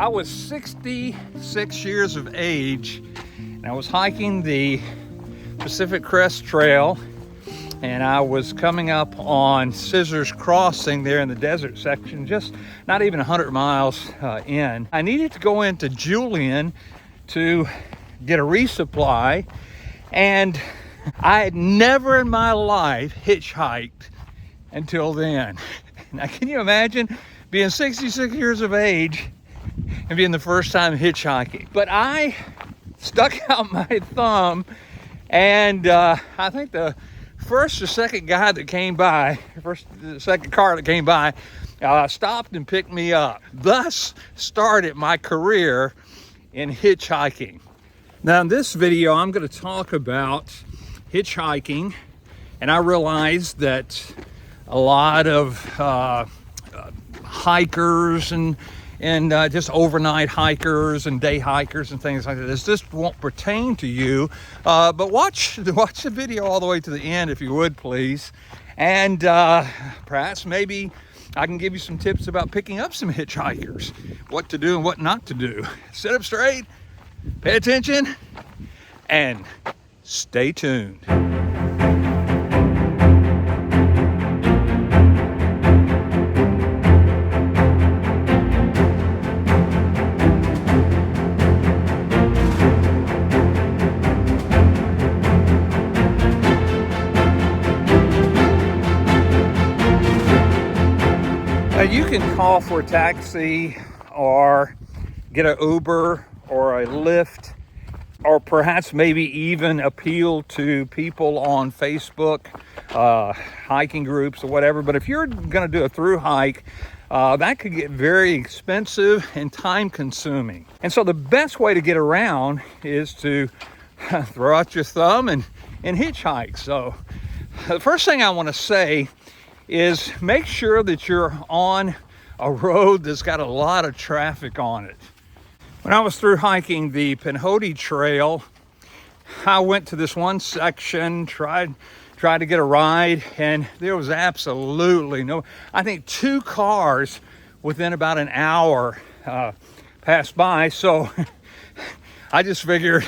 I was 66 years of age, and I was hiking the Pacific Crest Trail, and I was coming up on Scissors Crossing there in the desert section, just not even 100 miles in. I needed to go into Julian to get a resupply, and I had never in my life hitchhiked until then. Now, can you imagine being 66 years of age and being the first time hitchhiking? But I stuck out my thumb, and I think the first or second guy that came by, the second car that came by, stopped and picked me up. Thus started my career in hitchhiking. Now in this video, I'm going to talk about hitchhiking, and I realized that a lot of hikers and just overnight hikers and day hikers and things like that, this won't pertain to you, but watch the video all the way to the end if you would, please, and perhaps maybe I can give you some tips about picking up some hitchhikers, what to do and what not to do. Sit up straight, pay attention, and stay tuned. You can call for a taxi or get an Uber or a Lyft, or perhaps maybe even appeal to people on Facebook, hiking groups or whatever. But if you're going to do a through hike, that could get very expensive and time consuming. And so the best way to get around is to throw out your thumb and hitchhike. So the first thing I want to say is make sure that you're on a road that's got a lot of traffic on it. When I was through hiking the Pinhoti trail, I went to this one section, tried to get a ride, and there was absolutely no, I think 2 cars within about an hour passed by. So I just figured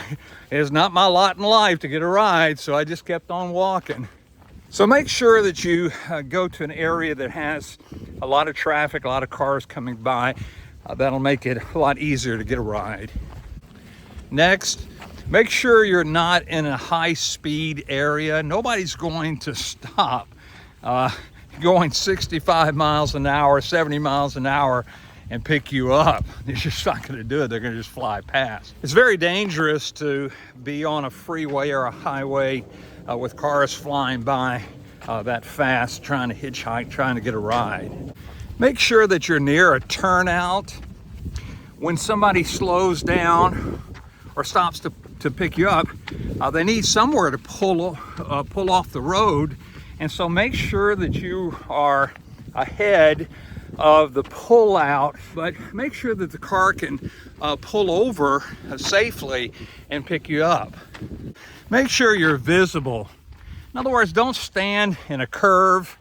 it's not my lot in life to get a ride, so I just kept on walking. So make sure that you go to an area that has a lot of traffic, a lot of cars coming by. That'll make it a lot easier to get a ride. Next, make sure you're not in a high-speed area. Nobody's going to stop going 65 miles an hour, 70 miles an hour and pick you up. They're just not going to do it. They're going to just fly past. It's very dangerous to be on a freeway or a highway with cars flying by that fast, trying to hitchhike, trying to get a ride. Make sure that you're near a turnout. When somebody slows down or stops to pick you up, they need somewhere to pull off the road. And so make sure that you are ahead of the pull out, but make sure that the car can pull over safely and pick you up. Make sure you're visible. In other words, don't stand in a curve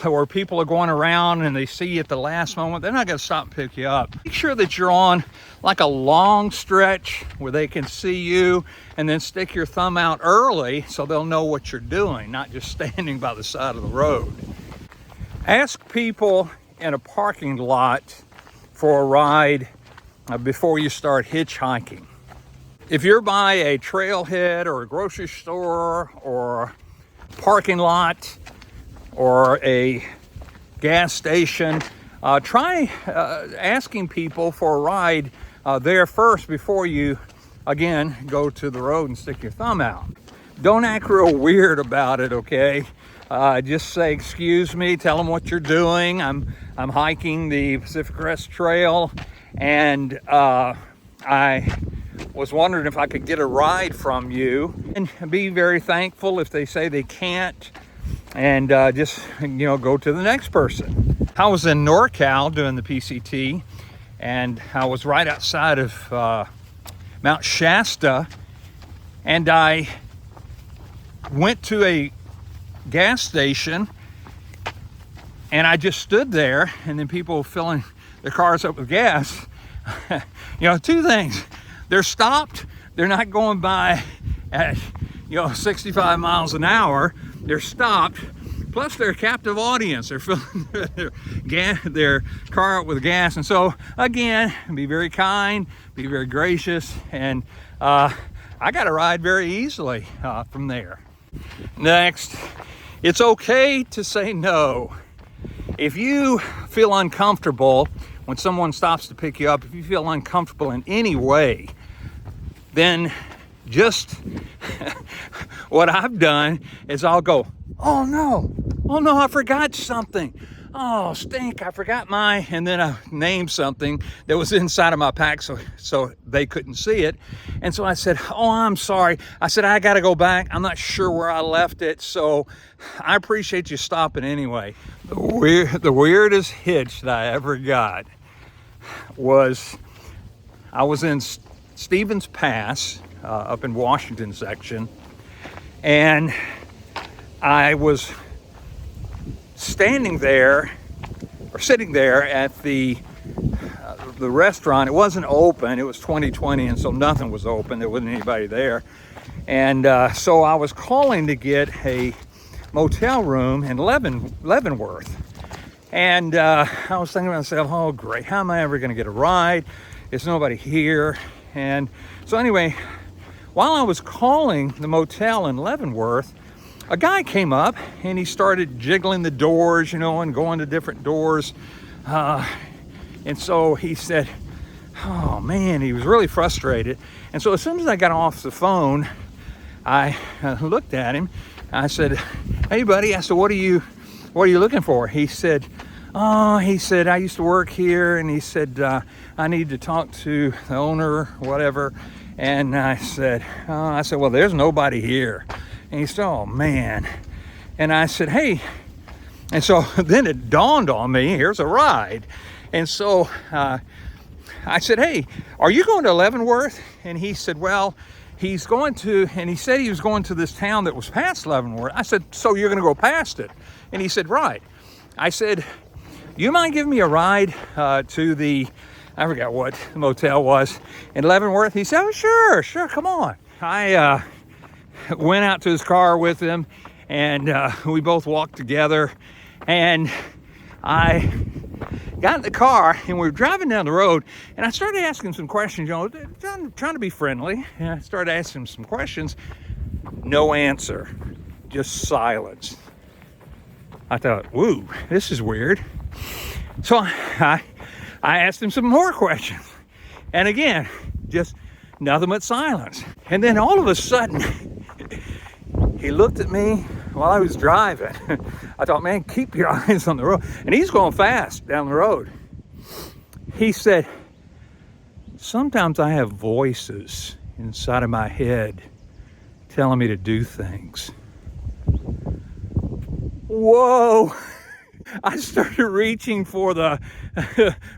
where people are going around and they see you at the last moment. They're not going to stop and pick you up. Make sure that you're on like a long stretch where they can see you, and then stick your thumb out early so they'll know what you're doing, not just standing by the side of the road. Ask people in a parking lot for a ride before you start hitchhiking. If you're by a trailhead or a grocery store or a parking lot or a gas station, try asking people for a ride there first before you, again, go to the road and stick your thumb out. Don't act real weird about it, okay? Just say, excuse me, tell them what you're doing. I'm hiking the Pacific Crest Trail, and I was wondering if I could get a ride from you, and be very thankful if they say they can't, and just, go to the next person. I was in NorCal doing the PCT, and I was right outside of Mount Shasta, and I went to a gas station, and I just stood there, and then people filling their cars up with gas. Two things. They're stopped. They're not going by at 65 miles an hour. They're stopped. Plus, they're a captive audience. They're filling their car up with gas. And so, again, be very kind, be very gracious, and I got a ride very easily from there. Next, it's okay to say no. If you feel uncomfortable when someone stops to pick you up, if you feel uncomfortable in any way, then just what I've done is I'll go, oh no, I forgot something. Oh, stink, I forgot my, and then I named something that was inside of my pack so they couldn't see it. And so I said, oh, I'm sorry. I said, I got to go back. I'm not sure where I left it, so I appreciate you stopping anyway. The weirdest hitch that I ever got was I was in Stevens Pass up in Washington section, and I was sitting there at the restaurant. It wasn't open. It was 2020, and so nothing was open. There wasn't anybody there. And so I was calling to get a motel room in Leavenworth. And I was thinking to myself, oh, great. How am I ever going to get a ride? There's nobody here. And so anyway, while I was calling the motel in Leavenworth, a guy came up and he started jiggling the doors, and going to different doors. And so he said, oh man, he was really frustrated. And so as soon as I got off the phone, I looked at him. I said, hey buddy, I said, what are you looking for? He said, I used to work here, and he said, I need to talk to the owner, whatever. And I said, well, there's nobody here. And he said, oh man. And I said, hey. And so then it dawned on me, here's a ride. And so I said, hey, are you going to Leavenworth? And he said, well, he's going to, and he said he was going to this town that was past Leavenworth. I said, so you're going to go past it? And he said, right. I said, you mind giving me a ride to the, I forgot what the motel was in Leavenworth? He said, oh, sure, come on. I went out to his car with him, and we both walked together, and I got in the car, and we were driving down the road, and I started asking some questions, trying to be friendly, and I started asking him some questions. No answer, just silence. I thought, woo, this is weird. So I asked him some more questions, and again, just nothing but silence. And then all of a sudden, he looked at me while I was driving. I thought, man, keep your eyes on the road. And he's going fast down the road. He said, sometimes I have voices inside of my head telling me to do things. Whoa. I started reaching for the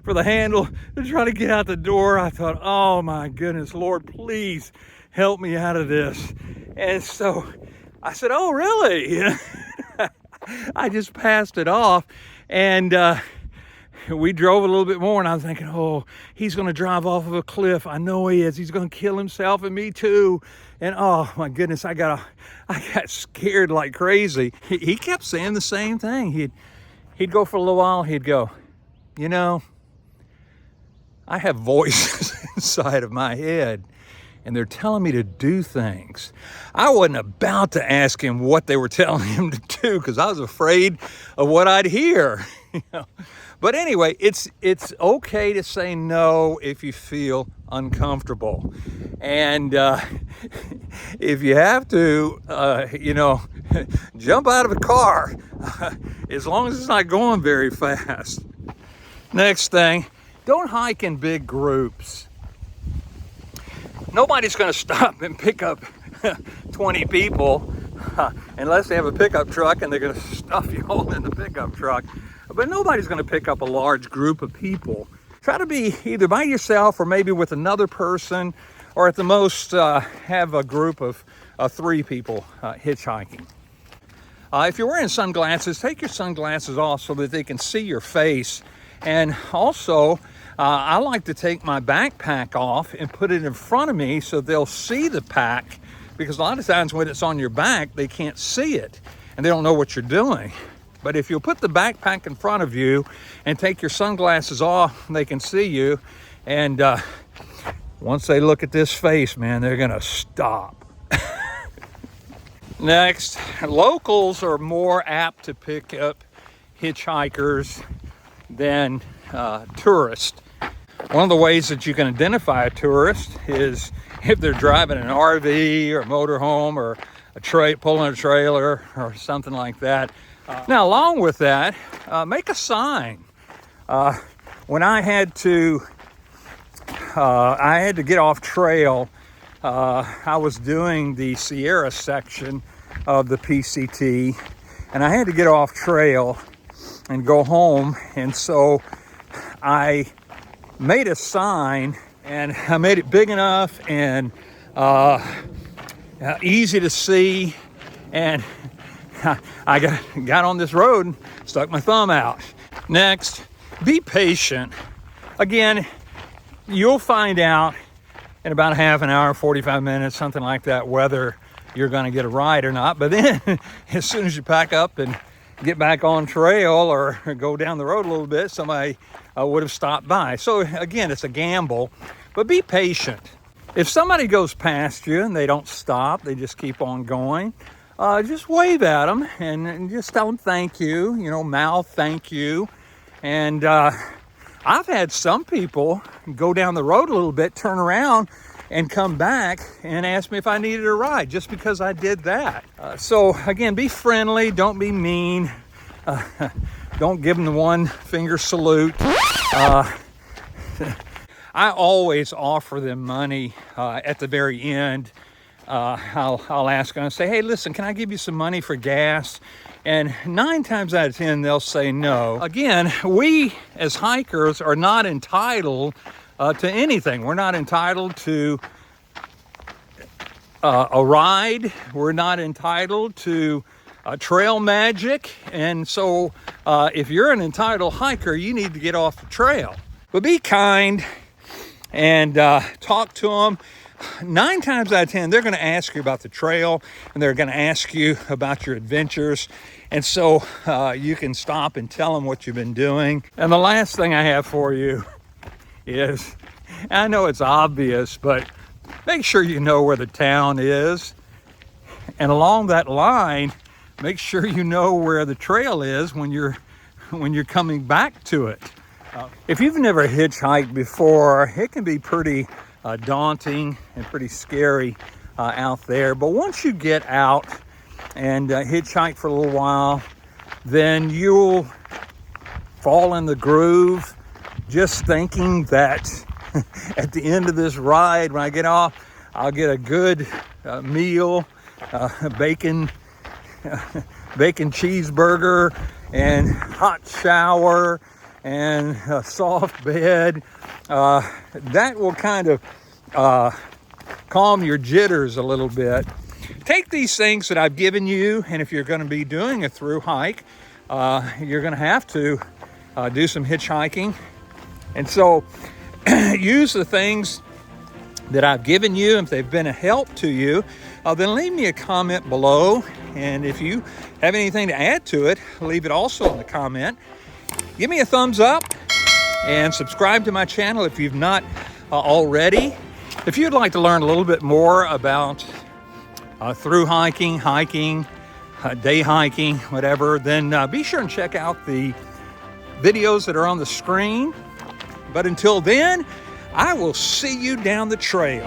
handle to try to get out the door. I thought, oh my goodness, Lord, please help me out of this. And so I said, oh, really? I just passed it off, and we drove a little bit more, and I was thinking, oh, he's going to drive off of a cliff. I know he is. He's going to kill himself, and me too. And oh my goodness, I got scared like crazy. He kept saying the same thing. He'd go for a little while. He'd go, I have voices inside of my head, and they're telling me to do things. I wasn't about to ask him what they were telling him to do because I was afraid of what I'd hear. But anyway, it's okay to say no if you feel uncomfortable. And if you have to, jump out of a car, as long as it's not going very fast. Next thing, don't hike in big groups. Nobody's going to stop and pick up 20 people unless they have a pickup truck and they're going to stuff you all in the pickup truck. But nobody's going to pick up a large group of people. Try to be either by yourself or maybe with another person, or at the most have a group of 3 people hitchhiking. If you're wearing sunglasses, take your sunglasses off so that they can see your face. And also, I like to take my backpack off and put it in front of me so they'll see the pack, because a lot of times when it's on your back, they can't see it and they don't know what you're doing. But if you'll put the backpack in front of you and take your sunglasses off, they can see you. And once they look at this face, man, they're gonna stop. Next, locals are more apt to pick up hitchhikers than tourists. One of the ways that you can identify a tourist is if they're driving an RV or a motorhome or pulling a trailer or something like that. Now, along with that, make a sign. When I had to get off trail, I was doing the Sierra section of the PCT, and I had to get off trail and go home, and so I made a sign, and I made it big enough and easy to see, and I got on this road and stuck my thumb out. Next, be patient. Again, you'll find out in about a half an hour, 45 minutes, something like that, whether you're going to get a ride or not. But then as soon as you pack up and get back on trail or go down the road a little bit, somebody would have stopped by. So again, it's a gamble, but be patient. If somebody goes past you and they don't stop, they just keep on going, just wave at them and just tell them thank you, mouth thank you. And I've had some people go down the road a little bit, turn around and come back and ask me if I needed a ride just because I did that. So again, be friendly, don't be mean. Don't give them the one finger salute. I always offer them money at the very end. I'll ask them and say, hey, listen, can I give you some money for gas? And 9 times out of 10, they'll say no. Again, we as hikers are not entitled to anything. We're not entitled to a ride. We're not entitled to trail magic. And so if you're an entitled hiker, you need to get off the trail. But be kind and talk to them. 9 times out of 10, they're going to ask you about the trail, and they're going to ask you about your adventures. And so you can stop and tell them what you've been doing. And the last thing I have for you is, I know it's obvious, but make sure you know where the town is. And along that line, make sure you know where the trail is when you're coming back to it. If you've never hitchhiked before, it can be pretty daunting and pretty scary out there. But once you get out and hitchhike for a little while, then you'll fall in the groove, just thinking that at the end of this ride, when I get off, I'll get a good meal, bacon cheeseburger and hot shower and a soft bed. That will kind of calm your jitters a little bit. Take these things that I've given you, and if you're going to be doing a through hike, you're going to have to do some hitchhiking. And so use the things that I've given you. If they've been a help to you, then leave me a comment below. And if you have anything to add to it, leave it also in the comment. Give me a thumbs up and subscribe to my channel if you've not already. If you'd like to learn a little bit more about through hiking, day hiking, whatever, then be sure and check out the videos that are on the screen. But until then, I will see you down the trail.